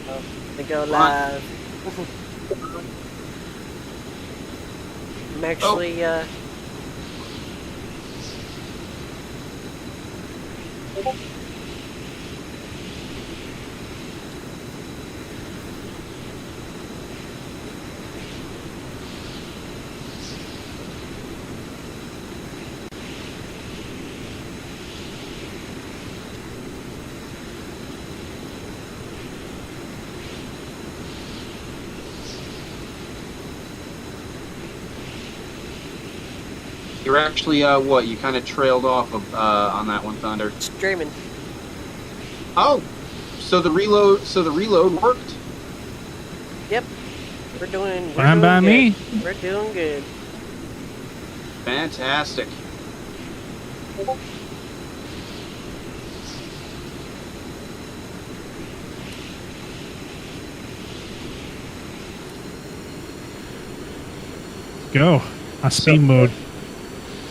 Oh, we go live. I'm actually, You're actually, what? You kind of trailed off of, on that one, Thunder. streaming. Oh, so the reload worked. Yep. We're doing Fine by good. me. We're doing good. Fantastic. Go. Speed mode.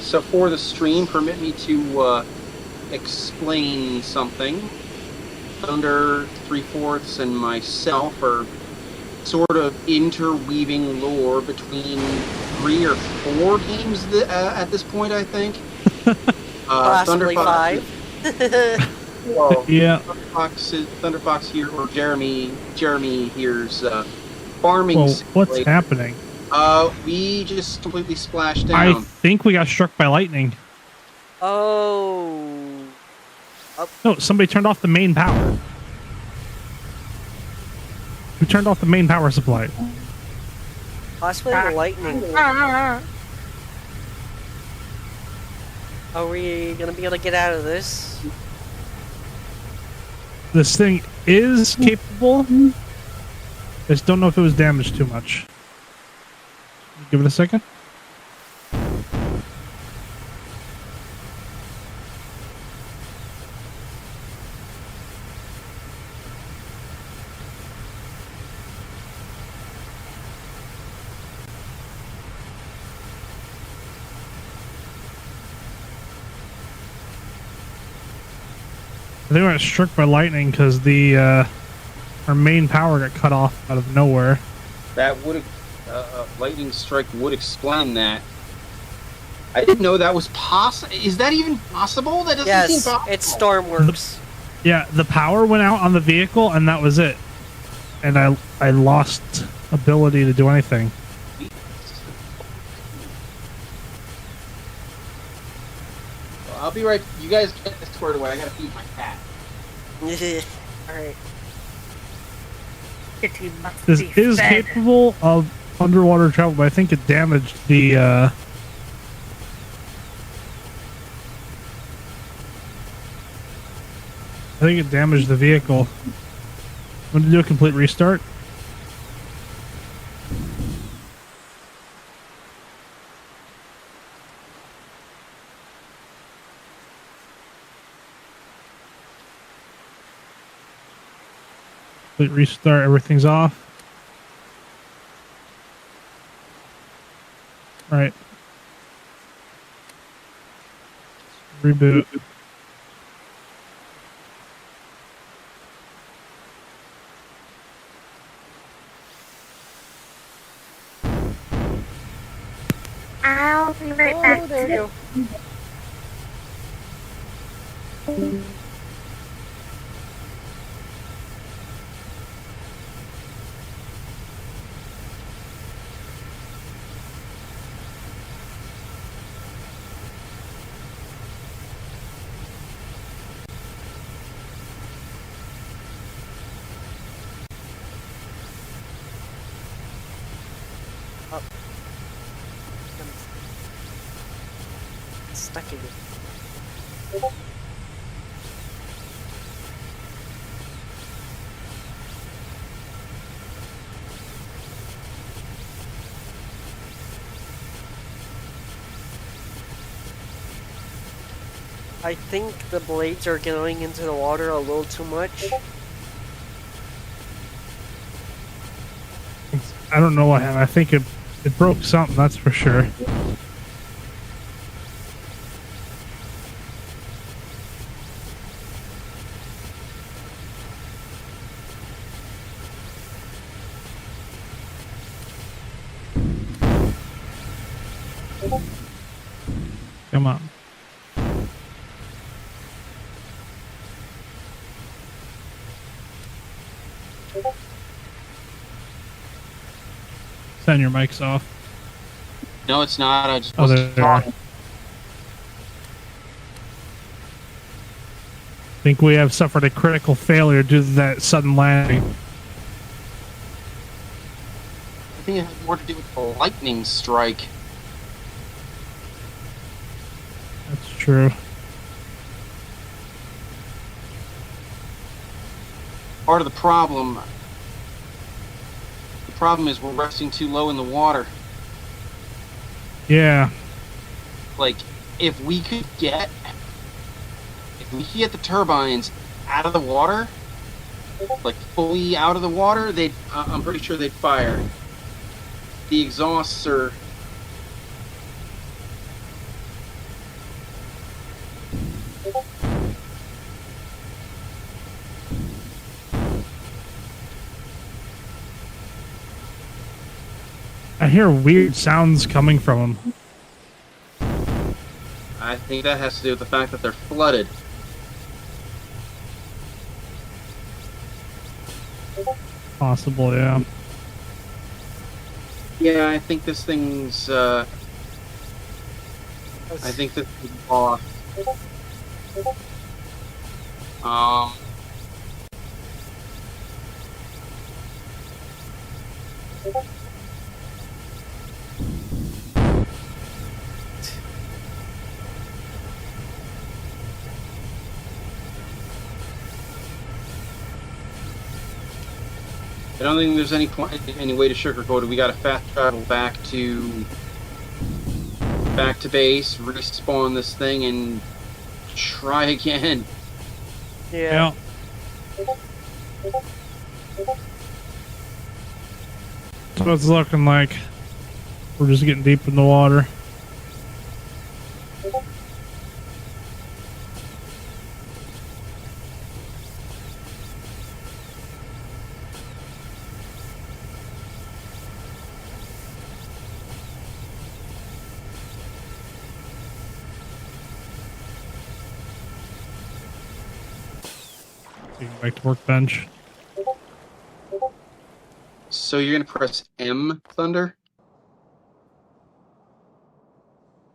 So for the stream, permit me to explain something. Thunder 3/4 and myself are sort of interweaving lore between 3 or 4 games at this point, I think. Possibly 5. Well, Yeah. Thunder Fox here, or Jeremy here's farming. Well, what's simulator. happening? We just completely splashed down. I think we got struck by lightning. Oh. No, somebody turned off the main power. Who turned off the main power supply? Possibly the lightning. Are we gonna be able to get out of this? This thing is capable. Just don't know if it was damaged too much. Give it a second. I think we got struck by lightning because the our main power got cut off out of nowhere. That would lightning strike would explain that. I didn't know that was possible. Is that even possible? That doesn't seem Yes, possible. it's Stormworks. Yeah, the power went out on the vehicle, and that was it. And I lost ability to do anything. Well, I'll be right. You guys get this squared away. I gotta feed my cat. Alright. This is capable of underwater travel, but I think it damaged the I think it damaged the vehicle. Want to do a complete restart? Complete restart, everything's off. Right. Reboot. I'll be right back. There we go. Oh. I'm stuck again. I think the blades are going into the water a little too much. I don't know what happened. I think it broke something, that's for sure. Come on. Send your mics off. No, it's not. I just Oh, there wasn't they are. talking. I think we have suffered a critical failure due to that sudden landing. I think it had more to do with the lightning strike. That's true. Part of the problem is we're resting too low in the water. Yeah. Like, if we could get the turbines out of the water, like fully out of the water, I'm pretty sure they'd fire. The exhausts are... I hear weird sounds coming from them. I think that has to do with the fact that they're flooded. Possible, yeah. Yeah, I think this thing's, I think this is off. I don't think there's any way to sugarcoat it. We got to fast travel back to base, respawn this thing, and try again. Yeah. That's what it's looking like. We're just getting deep in the water. Back to workbench. So you're gonna press M, Thunder?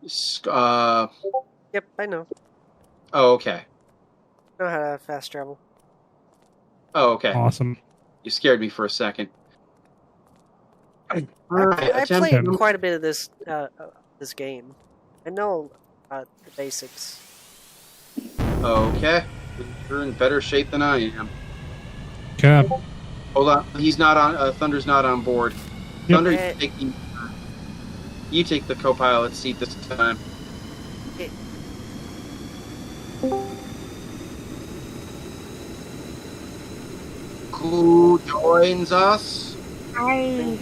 Yep, I know. Oh, okay. I know how to fast travel. Oh, okay. Awesome. You scared me for a second. I Attempt- played quite a bit of this this game. I know the basics. Okay. You're in better shape than I am. Okay. Hold on. He's not on. Thunder's not on board. Yep. Thunder, you take the co-pilot seat this time. Who joins us? I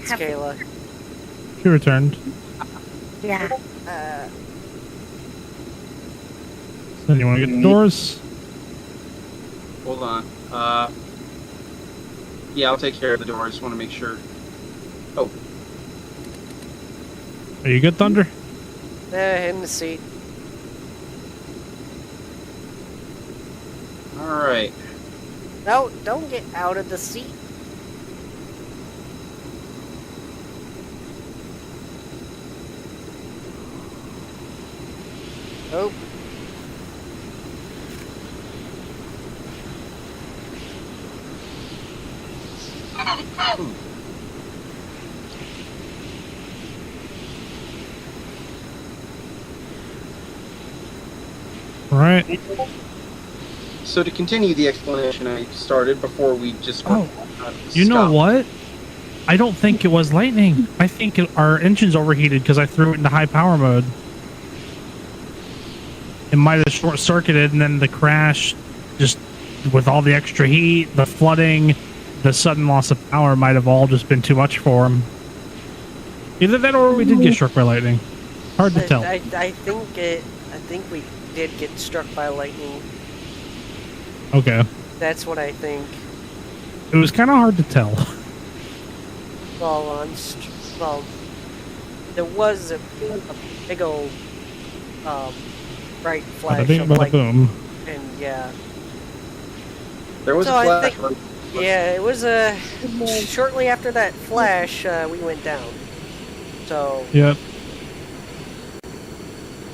It's have, Kayla. She returned. yeah. So you want to get the doors? Hold on. Yeah, I'll take care of the door. I just want to make sure. Oh, Are you good, Thunder? In the seat. all right. No, don't get out of the seat. Oh. All right. So to continue the explanation I started before we just... Oh, you know what? I don't think it was lightning. I think our engine's overheated because I threw it into high power mode. It might have short-circuited, and then the crash, just with all the extra heat, the flooding, the sudden loss of power might have all just been too much for him. Either that or we did get struck by lightning. Hard to tell. I think we did get struck by lightning. Okay. That's what I think. It was kind of hard to tell. Well, there was a big old bright Bada flash bing, of bada lightning. boom. And yeah. There was So a I flash. think, yeah, it was shortly after that flash, we went down. So Yep.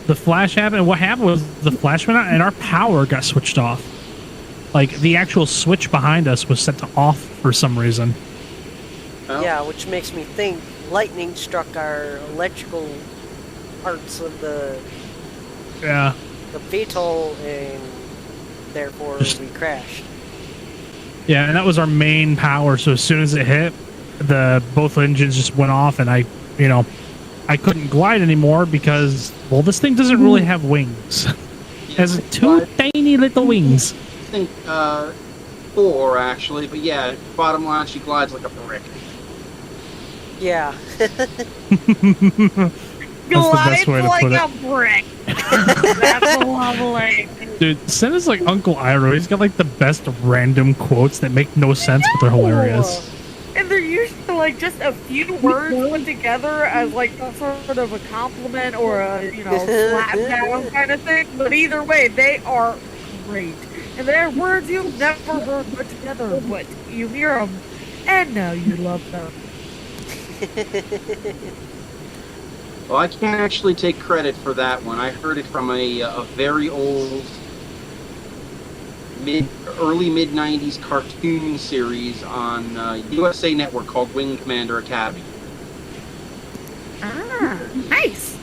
The flash happened, and what happened was the flash went out, and our power got switched off. Like, the actual switch behind us was set to off for some reason. Oh. yeah, which makes me think lightning struck our electrical parts of the Yeah. VTOL, and therefore we crashed. Yeah, and that was our main power, so as soon as it hit, both engines just went off, and I couldn't glide anymore because, well, this thing doesn't really have wings. It has two tiny little wings. I think 4 actually, but yeah, bottom line, she glides like a brick. Yeah. That's the best way to like put it. a brick. That's lovely. Dude, Sen is like Uncle Iroh. He's got like the best random quotes that make no sense, but they're hilarious. And they're usually like just a few words put together as like some sort of a compliment or a, slap down kind of thing. But either way, they are great. And they're words you've never heard put together, but you hear them, and now you love them. Well, I can't actually take credit for that one. I heard it from a very old, early mid '90s cartoon series on USA Network called Wing Commander Academy. Ah, nice.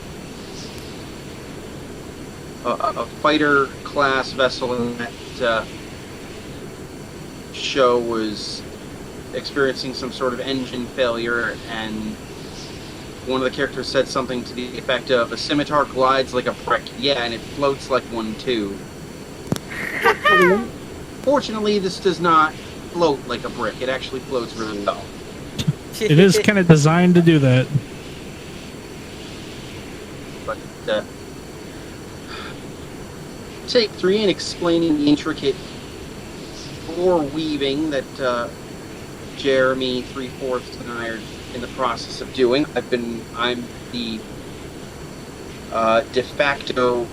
A fighter class vessel in that show was experiencing some sort of engine failure, and one of the characters said something to the effect of, "A scimitar glides like a brick." Yeah, and it floats like one too. Fortunately, this does not float like a brick. It actually floats really well. It is kind of designed to do that. But take 3 in explaining the intricate lore weaving that Jeremy 3/4 and I are in the process of doing. I'm the de facto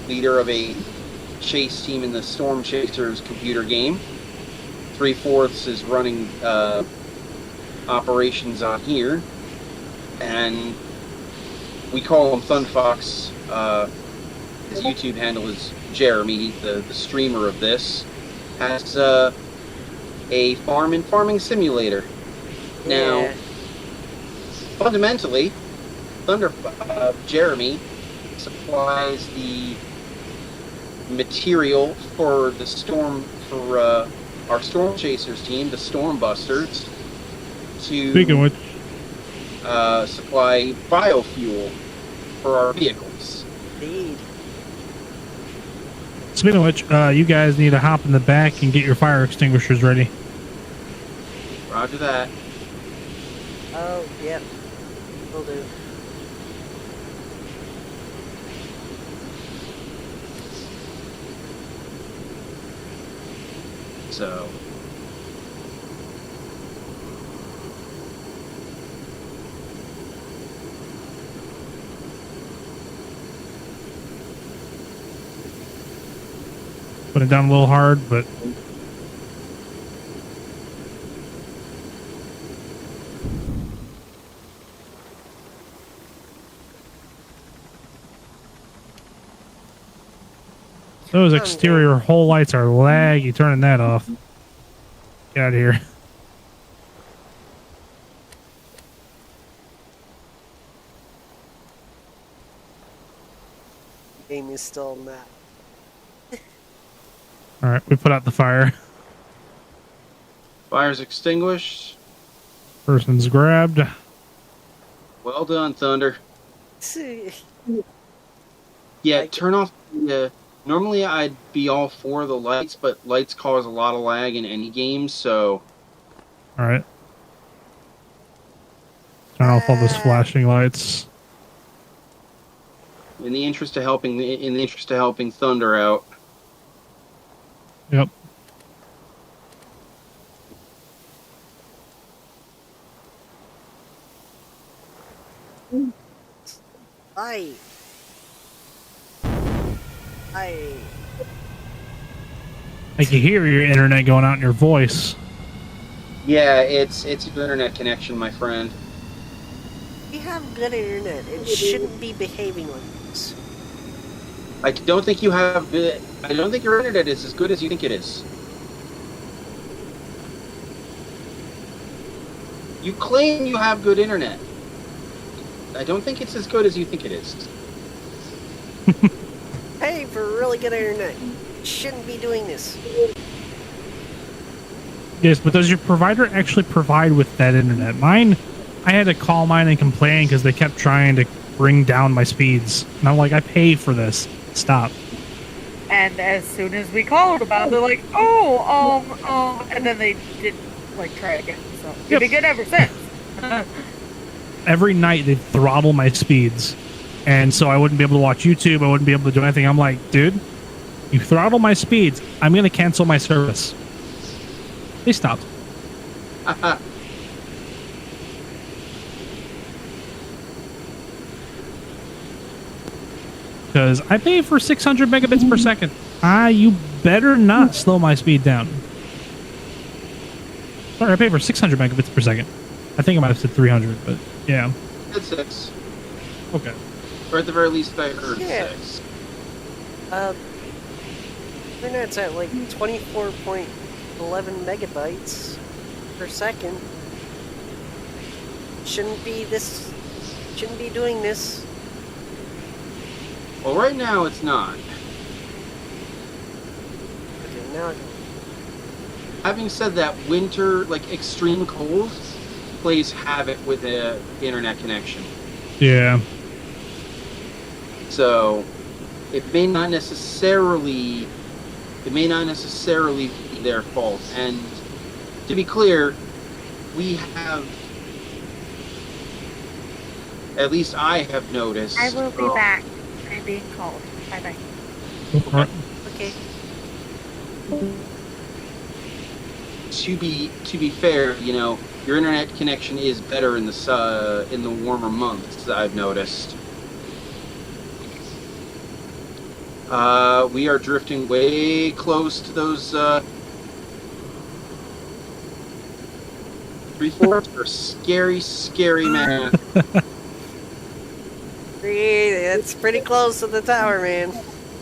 leader of a chase team in the Storm Chasers computer game. 3/4 is running operations on here, and we call him Thunfox. His YouTube handle is Jeremy, the streamer of this, has a farm and farming simulator. Now, Yeah. fundamentally, Jeremy supplies the material for our Storm Chasers team, the Storm Busters, to Speaking of which, supply biofuel for our vehicles. Indeed. speaking of which, you guys need to hop in the back and get your fire extinguishers ready. Roger that. Oh, yeah. Will do. So, Put it down a little hard, but those exterior hole lights are laggy. Turning that off. Get out of here. Game is still not. All right, we put out the fire. fire's extinguished. Person's grabbed. Well done, Thunder. See. Yeah, Like- turn off the... Normally I'd be all for the lights, but lights cause a lot of lag in any game, so... All right. Turn off all those flashing lights. In the interest of helping Thunder out. Yep. Hi. I can hear your internet going out in your voice. Yeah, it's your internet connection, my friend. we have good internet. It shouldn't be behaving like this. I don't think you have. I don't think your internet is as good as you think it is. You claim you have good internet. I don't think it's as good as you think it is. Pay for really good internet. Shouldn't be doing this. Yes, but does your provider actually provide with that internet? Mine, I had to call mine and complain because they kept trying to bring down my speeds. And I'm like, I pay for this. Stop. And as soon as we called about it, they're like, and then they didn't like try again. So it's been good ever since. Every night they throttle my speeds. And so I wouldn't be able to watch YouTube. I wouldn't be able to do anything. I'm like, dude, you throttle my speeds. I'm going to cancel my service. They stopped. Because I pay for 600 megabits per second. You better not slow my speed down. Sorry, I pay for 600 megabits per second. I think I might have said 300, but yeah. It's 6. Okay. Or at the very least, I heard Yeah. 6. Internet's at like 24.11 megabytes per second. Shouldn't be doing this. Well, right now it's not. Okay, now Having said that, winter, like extreme cold, plays havoc with the internet connection. Yeah. So it may not necessarily be their fault. And to be clear, we have, at least I have noticed. I will be back. I'm being called. Bye bye. okay. To be fair, you know, your internet connection is better in the warmer months, I've noticed. We are drifting way close to those 3/4 are scary, man. It's pretty close to the tower, man.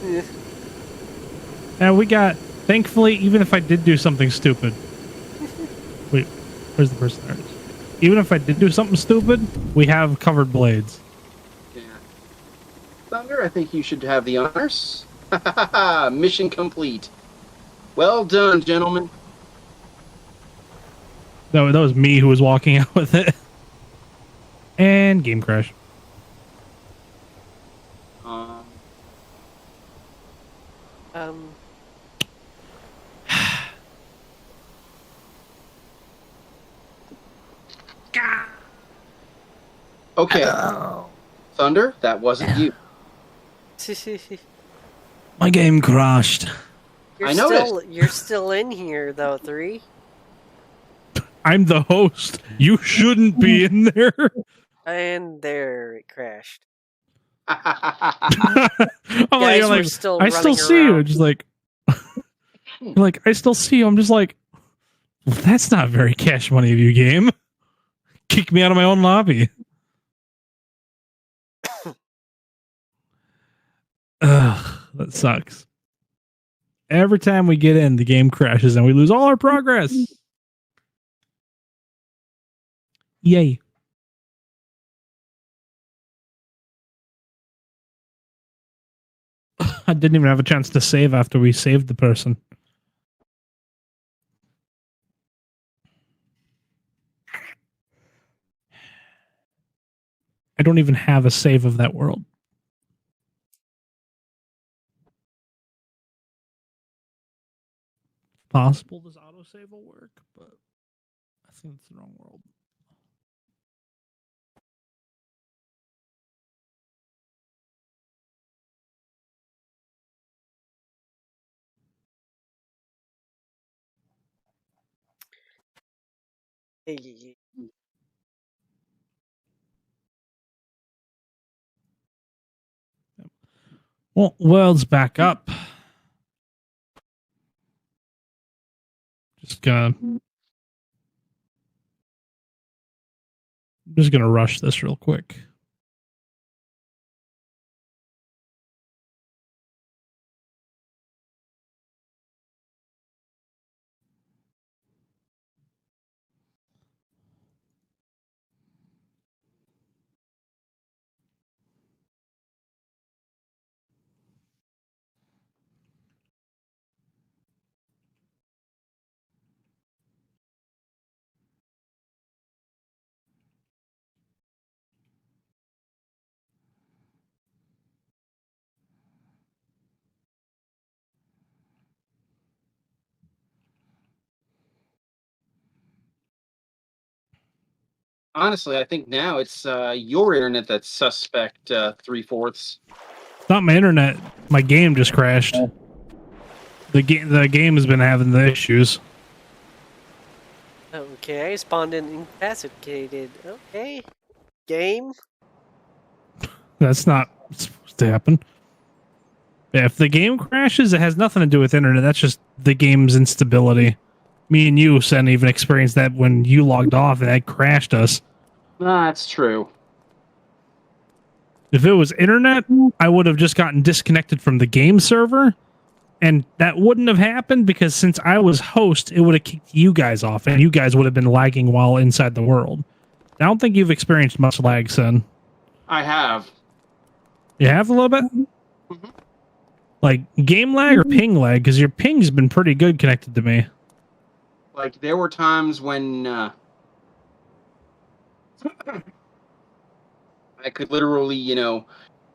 Yeah. And we got, thankfully, even if I did do something stupid. Wait, where's the person there? Even if I did do something stupid, we have covered blades. Yeah. Thunder, I think you should have the honors. Mission complete. Well done, gentlemen. That was me who was walking out with it. And game crash. Okay. Thunder, that wasn't you. My game crashed. You're I noticed. You're still in here, though, 3. I'm the host. You shouldn't be in there. And there it crashed. I'm Guys were like, still I still running see you. around. Just like, like, I still see you. I'm just like, well, that's not very cash money of you, game. Kick me out of my own lobby. Ugh, that sucks. Every time we get in, the game crashes and we lose all our progress. Yay. I didn't even have a chance to save after we saved the person. I don't even have a save of that world. Possible this autosave will work, but I think it's the wrong world. Well, world's back up. Just gonna rush this real quick. Honestly, I think now it's your internet that's suspect 3/4. It's not my internet. My game just crashed. The game has been having the issues. Okay, I spawned in incapacitated. Okay. Game? That's not supposed to happen. If the game crashes, it has nothing to do with internet. That's just the game's instability. Me and you, Sen, even experienced that when you logged off and that crashed us. That's true. If it was internet, I would have just gotten disconnected from the game server, and that wouldn't have happened because since I was host, it would have kicked you guys off, and you guys would have been lagging while inside the world. I don't think you've experienced much lag, Sen. I have. You have a little bit? Mhm. Like game lag or ping lag? Because your ping's been pretty good connected to me. Like, there were times when I could literally,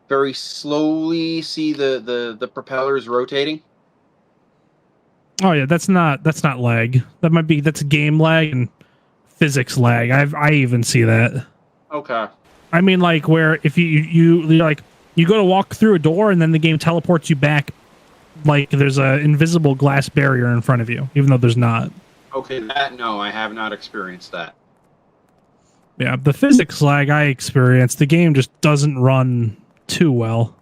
very slowly see the propellers rotating. Oh yeah, that's not lag. That's game lag and physics lag. I even see that. Okay. I mean, like where if you like you go to walk through a door and then the game teleports you back, like there's a invisible glass barrier in front of you, even though there's not. Okay, no, I have not experienced that. Yeah, the physics lag I experienced, the game just doesn't run too well.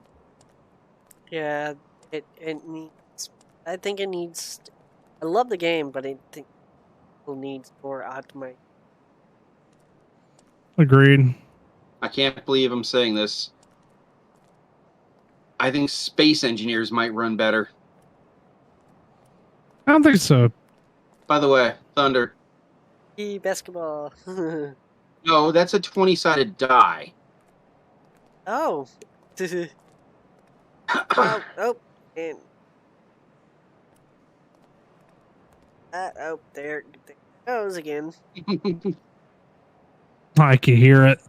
Yeah, it needs. I think it needs. I love the game, but I think it needs more optimization. Agreed. I can't believe I'm saying this. I think space engineers might run better. I don't think so. By the way, Thunder. Basketball. No, that's a 20-sided die. Oh. oh, and there it goes again. I can hear it.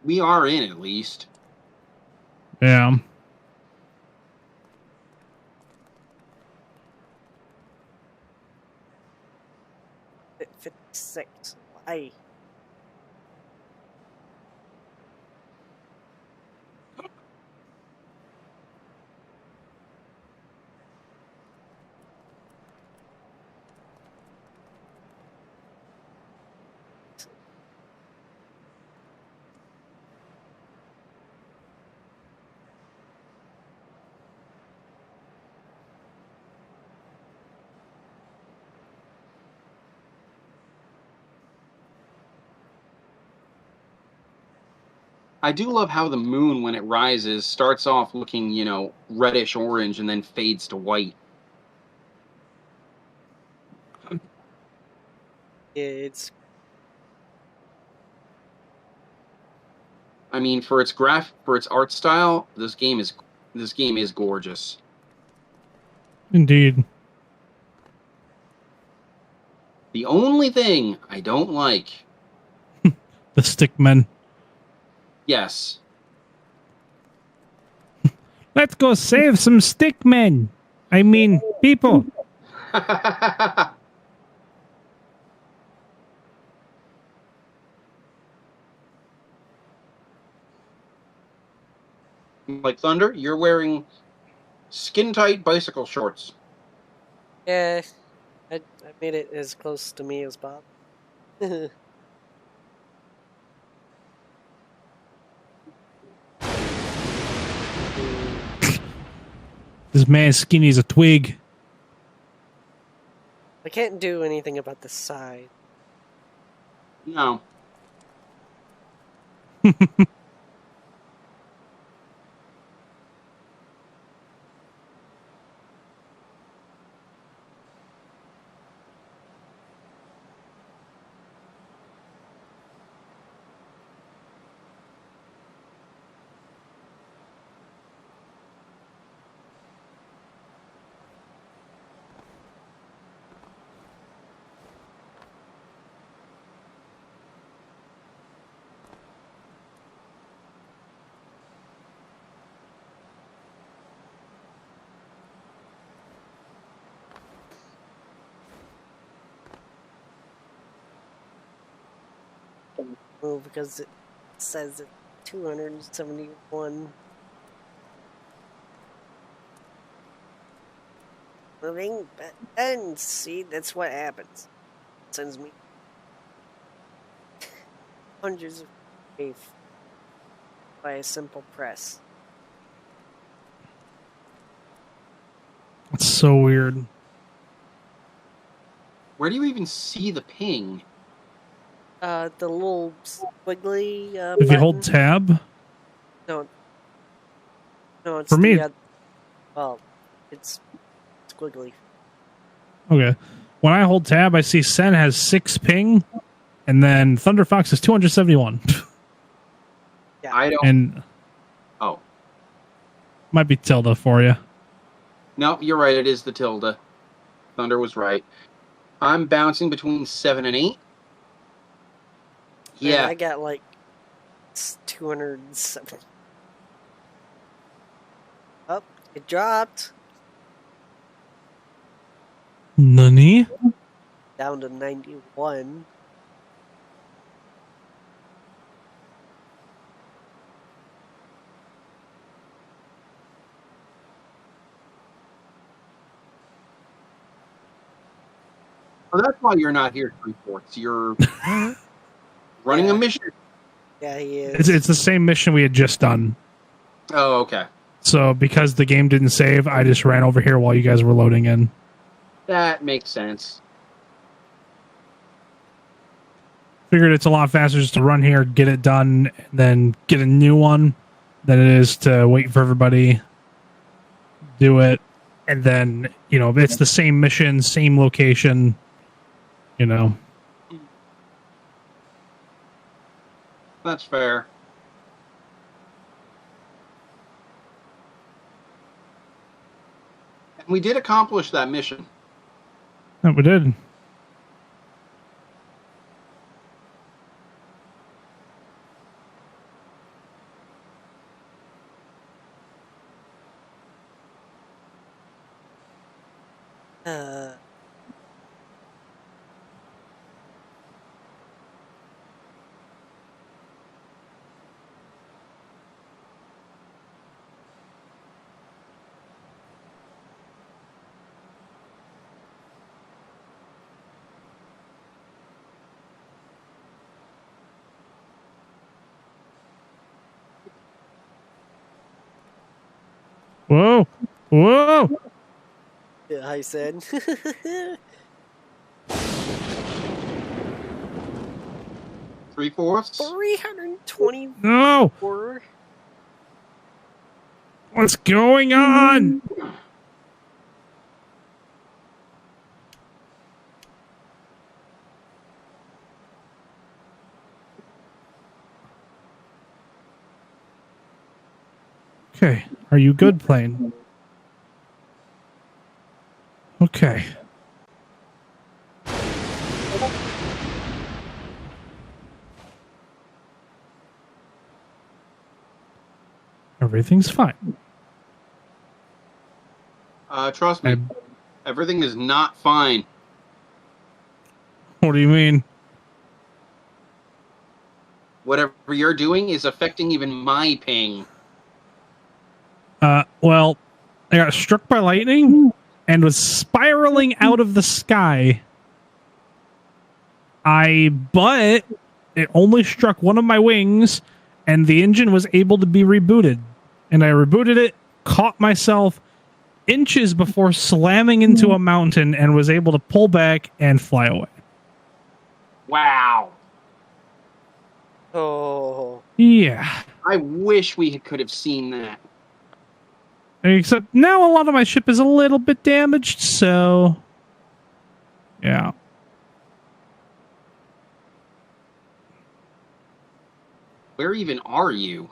We are in, at least. Yeah. Fit 56. Why? I do love how the moon, when it rises, starts off looking, reddish orange and then fades to white. It's I mean, for its art style, this game is gorgeous. Indeed. The only thing I don't like, The stickmen. Yes. Let's go save some stick men. I mean, people. Like Thunder, you're wearing skin-tight bicycle shorts. Yeah, I made it as close to me as possible. This man's skinny as a twig. I can't do anything about the side. No. Well, because it says it 271. Moving, and see, that's what happens. It sends me hundreds of faith by a simple press. It's so weird. Where do you even see the ping? The little squiggly If you button. hold tab, No, it's For me- well, it's squiggly. okay. When I hold tab, I see Sen has 6 ping, and then Thunder Fox is 271. Yeah. I don't. And Oh. might be tilde for you. No, you're right. It is the tilde. Thunder was right. I'm bouncing between 7 and 8. Man, Yeah. I got like 207. Oh, it dropped Nani? down to 91. Oh, that's why you're not here 3/4. You're running Yeah. a mission. Yeah, he is. It's the same mission we had just done. Oh, okay. So because the game didn't save, I just ran over here while you guys were loading in. That makes sense. Figured it's a lot faster just to run here, get it done, and then get a new one than it is to wait for everybody, do it, and then, you know, if it's the same mission, same location, you know. That's fair. And we did accomplish that mission. That we did. Uh, Whoa! Whoa! yeah, I said. 3/4. 324. No! What's going on? Okay. Are you good, plane? Okay. Everything's fine. Trust me, everything is not fine. What do you mean? Whatever you're doing is affecting even my ping. Well, I got struck by lightning and was spiraling out of the sky. But it only struck one of my wings, and the engine was able to be rebooted. And I rebooted it, caught myself inches before slamming into a mountain, and was able to pull back and fly away. Wow. Oh. Yeah. I wish we could have seen that. Except now a lot of my ship is a little bit damaged, so... Yeah. Where even are you?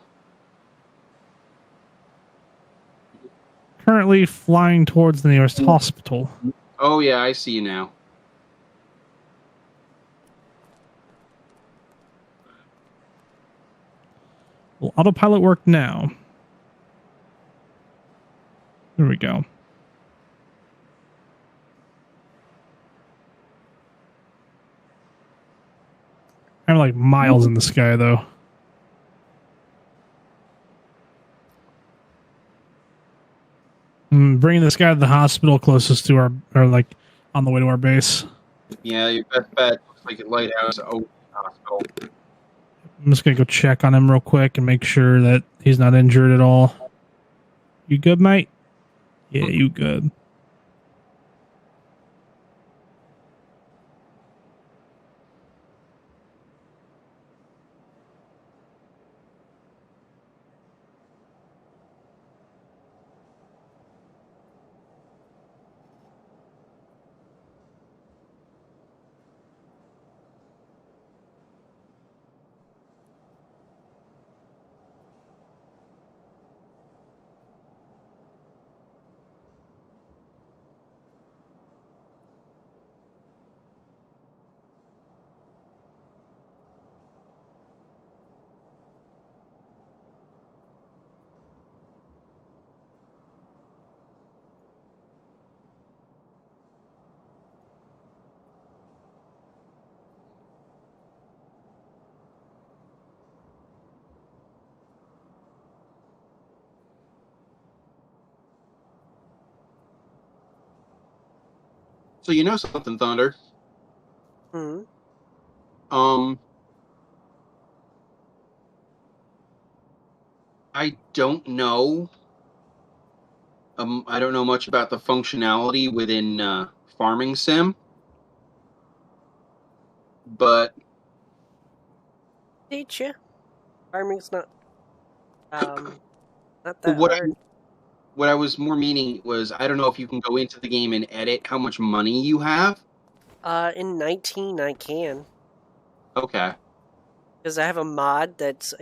Currently flying towards the nearest hospital. Oh yeah, I see you now. Will autopilot work now? There we go. I'm like miles in the sky, though. I'm bringing this guy to the hospital closest to or like on the way to our base. Yeah, your best bet looks like a lighthouse. Oh, hospital. I'm just gonna go check on him real quick and make sure that he's not injured at all. You good, mate? Yeah, you good. So you know something, Thunder? Hmm. I don't know. I don't know much about the functionality within Farming Sim, but Teach you. Farming's not not that what hard. what I was more meaning was I don't know if you can go into the game and edit how much money you have. In 19 I can. Okay. Because I have a mod that's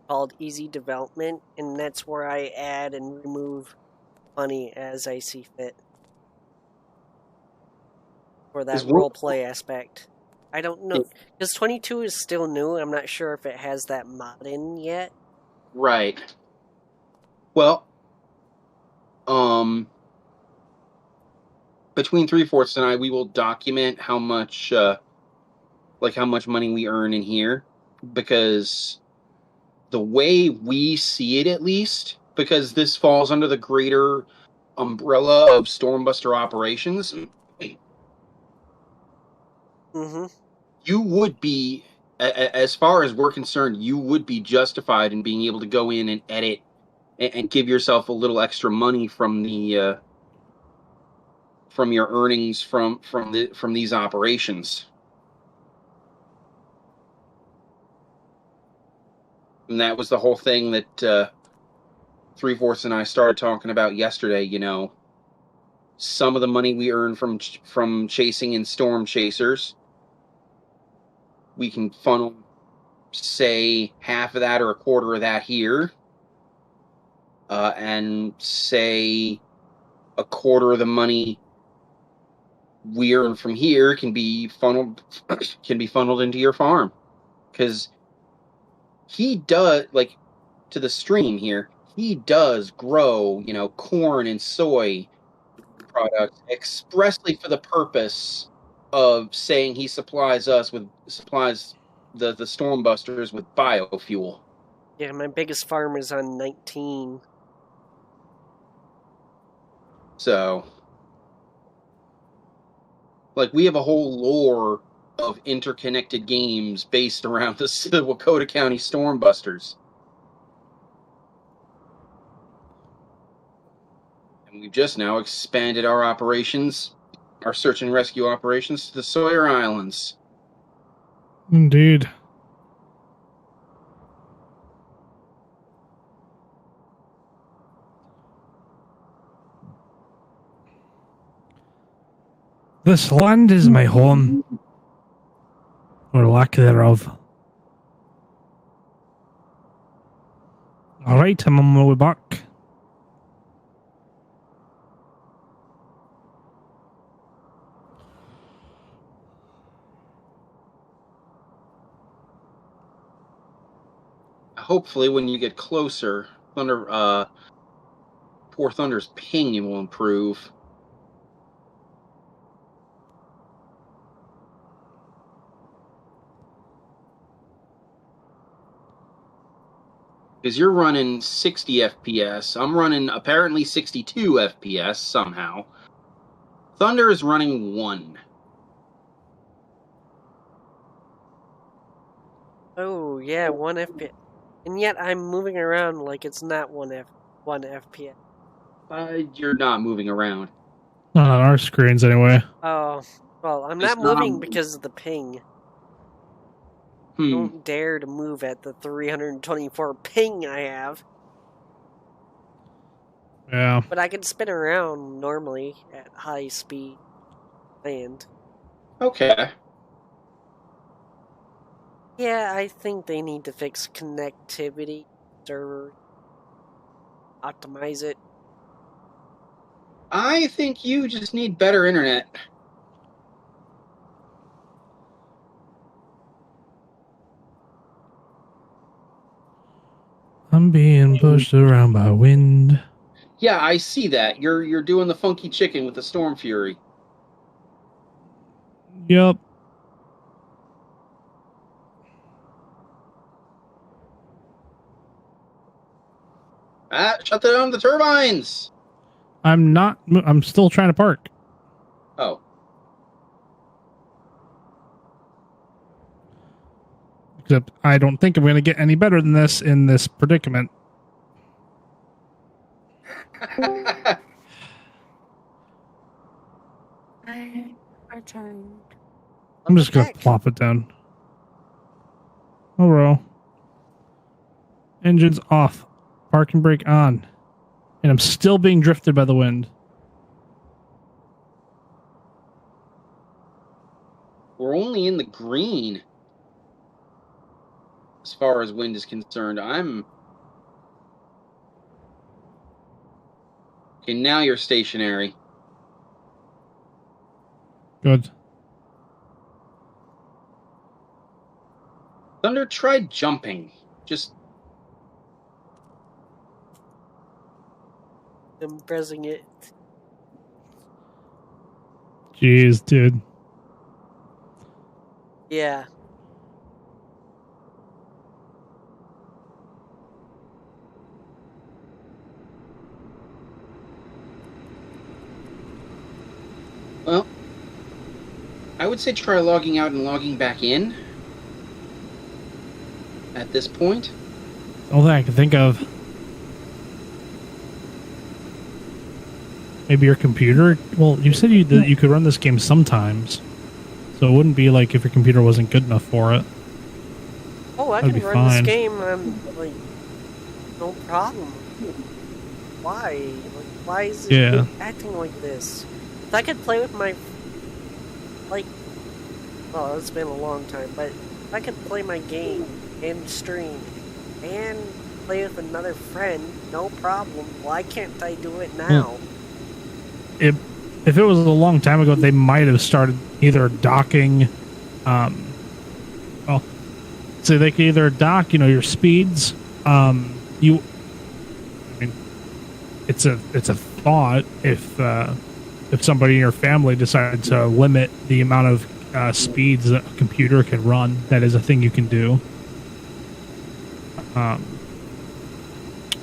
called Easy Development, and that's where I add and remove money as I see fit. For that role play aspect. I don't know. Because 22 is still new. I'm not sure if it has that mod in yet. Right. Well, between 3/4 and I, we will document how much money we earn in here, because the way we see it, at least, because this falls under the greater umbrella of Stormbuster operations. Mm-hmm. You would be, as far as we're concerned, you would be justified in being able to go in and edit and give yourself a little extra money from the from your earnings from these operations. And that was the whole thing that 3/4 and I started talking about yesterday. You know, some of the money we earn from chasing in storm chasers, we can funnel, say, half of that or a quarter of that here, and say a quarter of the money we earn from here can be funneled into your farm, because he does, like, to the stream here. he does grow, corn and soy products expressly for the purpose of saying he supplies the Stormbusters with biofuel. Yeah, my biggest farm is on 19. So, like, we have a whole lore of interconnected games based around the Wakota County Stormbusters. And we've just now expanded our operations, our search and rescue operations, to the Sawyer Islands. Indeed. This land is my home, or lack thereof. Alright, I'm on my way back. Hopefully, when you get closer, poor Thunder's ping will improve. Because you're running 60 FPS. I'm running apparently 62 FPS somehow. Thunder is running 1. Oh, yeah, 1 FPS. And yet I'm moving around like it's not 1 FPS. You're not moving around. Not on our screens, anyway. Oh, well, I'm not moving because of the ping. Don't dare to move at the 324 ping I have. Yeah. But I can spin around normally at high speed land. Okay. Yeah, I think they need to fix connectivity, server, optimize it. I think you just need better internet. I'm being pushed around by wind. Yeah, I see that. You're doing the funky chicken with the Storm Fury. Yup. Shut down the turbines! I'm still trying to park. Oh. Except I don't think I'm going to get any better than this in this predicament. I returned. I'm just going to plop it down. Oh, row. Engines off. Parking brake on. And I'm still being drifted by the wind. We're only in the green. As far as wind is concerned, Okay, now you're stationary. Good. Thunder, try jumping. Just... I'm pressing it. Jeez, dude. Yeah. Well, I would say try logging out and logging back in. At this point. All that I can think of. Maybe your computer? Well, you said that you could run this game sometimes. So it wouldn't be like if your computer wasn't good enough for it. Oh, I That'd can be run fine. this game, like, no problem. Why? Like, why is it acting like this? If I could play with my, like, well, it's been a long time, but if I could play my game and stream and play with another friend, no problem. Why can't I do it now? If it was a long time ago, they might have started either docking, so they could either dock, your speeds, it's a thought if somebody in your family decided to limit the amount of speeds that a computer can run. That is a thing you can do.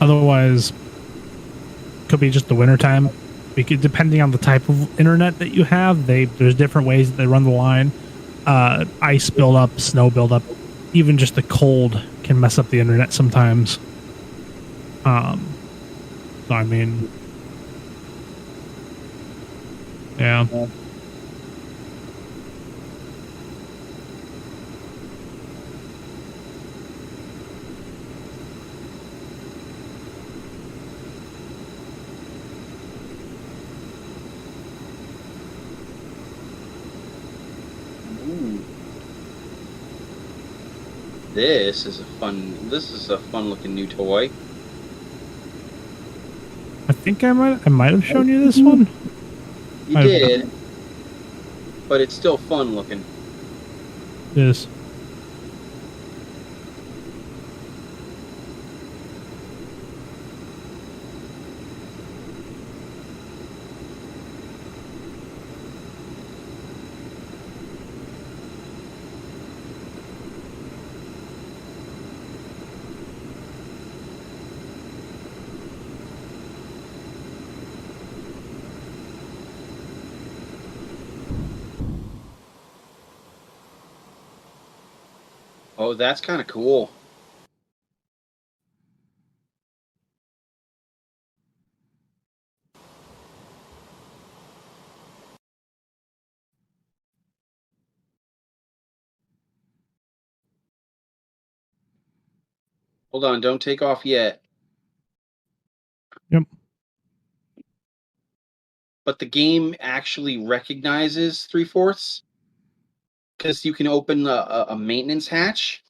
Otherwise, could be just the wintertime. Because depending on the type of internet that you have, there's different ways that they run the line. Ice buildup, snow buildup, even just the cold can mess up the internet sometimes. So I mean, yeah. This is a fun looking new toy. I think I might have shown you this one. You did, but it's still fun looking. It is. Oh, that's kind of cool. Hold on, don't take off yet. Yep. But the game actually recognizes 3/4 because you can open a maintenance hatch.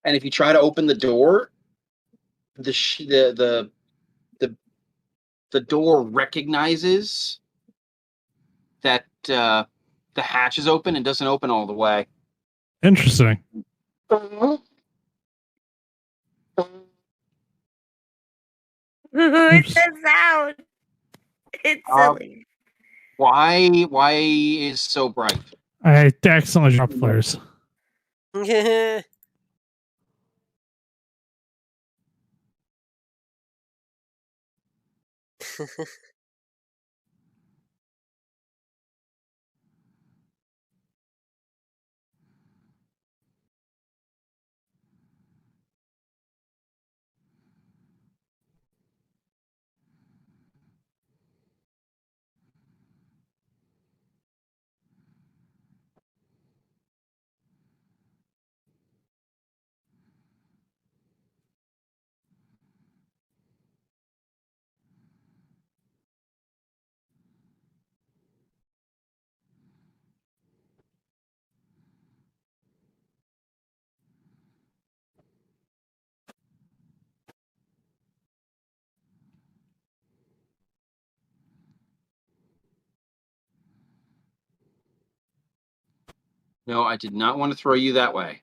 And if you try to open the door, the door recognizes that the hatch is open and doesn't open all the way. Interesting. It's a sound. It's silly. Why is so bright? I accidentally dropped flares. No, I did not want to throw you that way.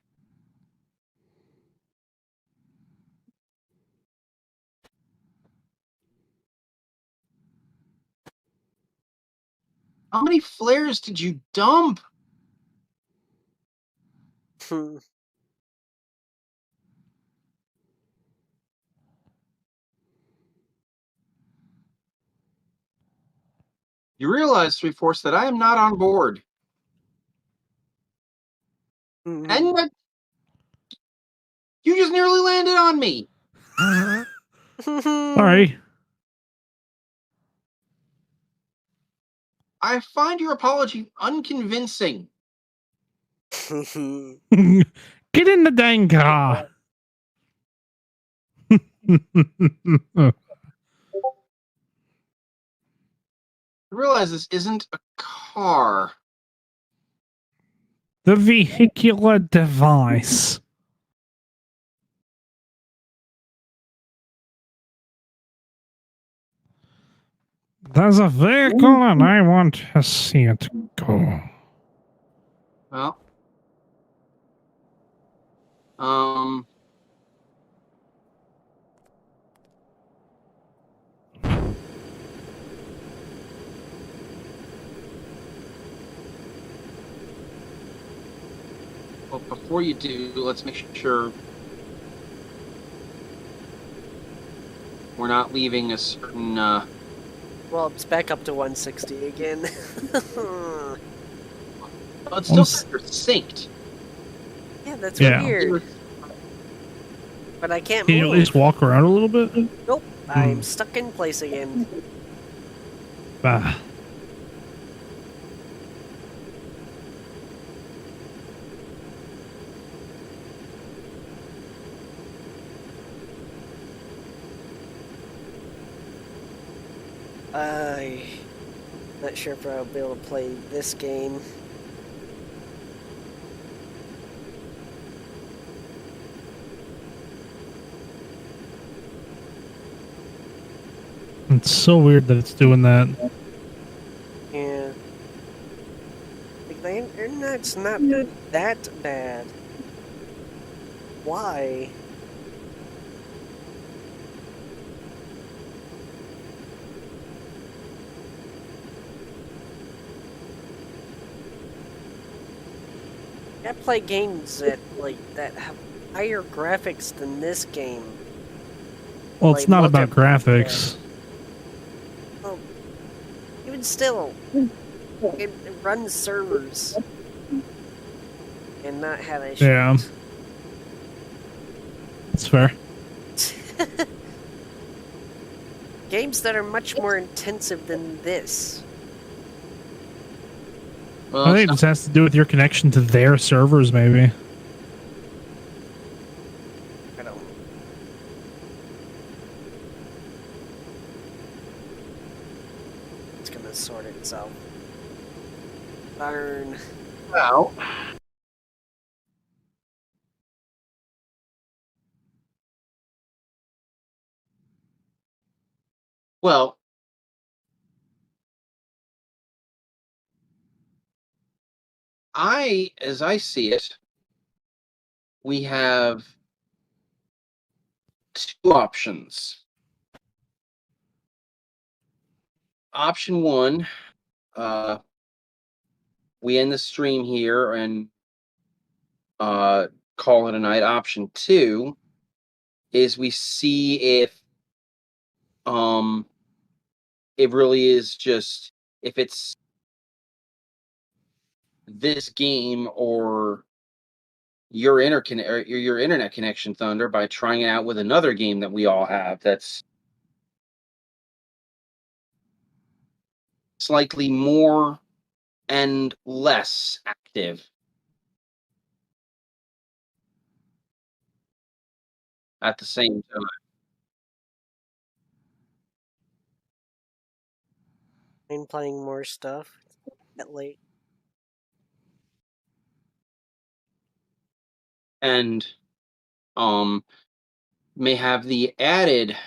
How many flares did you dump? Hmm. You realize, 3/4, that I am not on board. And that you just nearly landed on me. Sorry. I find your apology unconvincing. Get in the dang car. You realize this isn't a car. The vehicular device. There's a vehicle and I want to see it go. Well, But before you do, let's make sure we're not leaving a certain. Well, it's back up to 160 again. Oh, it's still synced. Yeah, that's Yeah. weird. But I can't Can you at move. least walk around a little bit? Nope, I'm stuck in place again. Ah. I'm not sure if I'll be able to play this game. It's so weird that it's doing that. Yeah. Like, the internet's not that bad. Why? I play games that have higher graphics than this game. Well, it's Like, not look about at- graphics. Well, even still, it runs servers and not have issues. Yeah. That's fair. Games that are much more intensive than this. Well, I think it just has to do with your connection to their servers, maybe. I don't know. It's gonna sort itself. Darn. well, well, as I see it, we have two options. Option one, we end the stream here and call it a night. Option two is we see if it really is just if it's this game or your internet connection, Thunder, by trying it out with another game that we all have that's slightly more and less active at the same time. I'm playing more stuff at late. And may have the added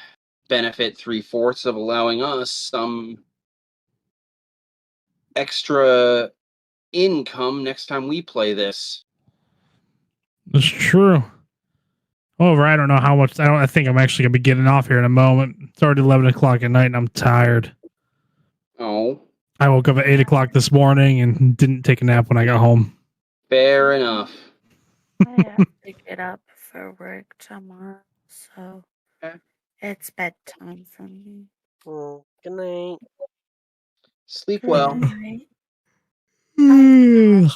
benefit 3/4 of allowing us some extra income next time we play this. It's true. However, I don't know how much. I think I'm actually gonna be getting off here in a moment. It's already 11 o'clock at night, and I'm tired. Oh, I woke up at 8 o'clock this morning and didn't take a nap when I got home. fair enough. I have to get up for work tomorrow, so Okay. it's bedtime for me. Oh, good night. Sleep well. Good night.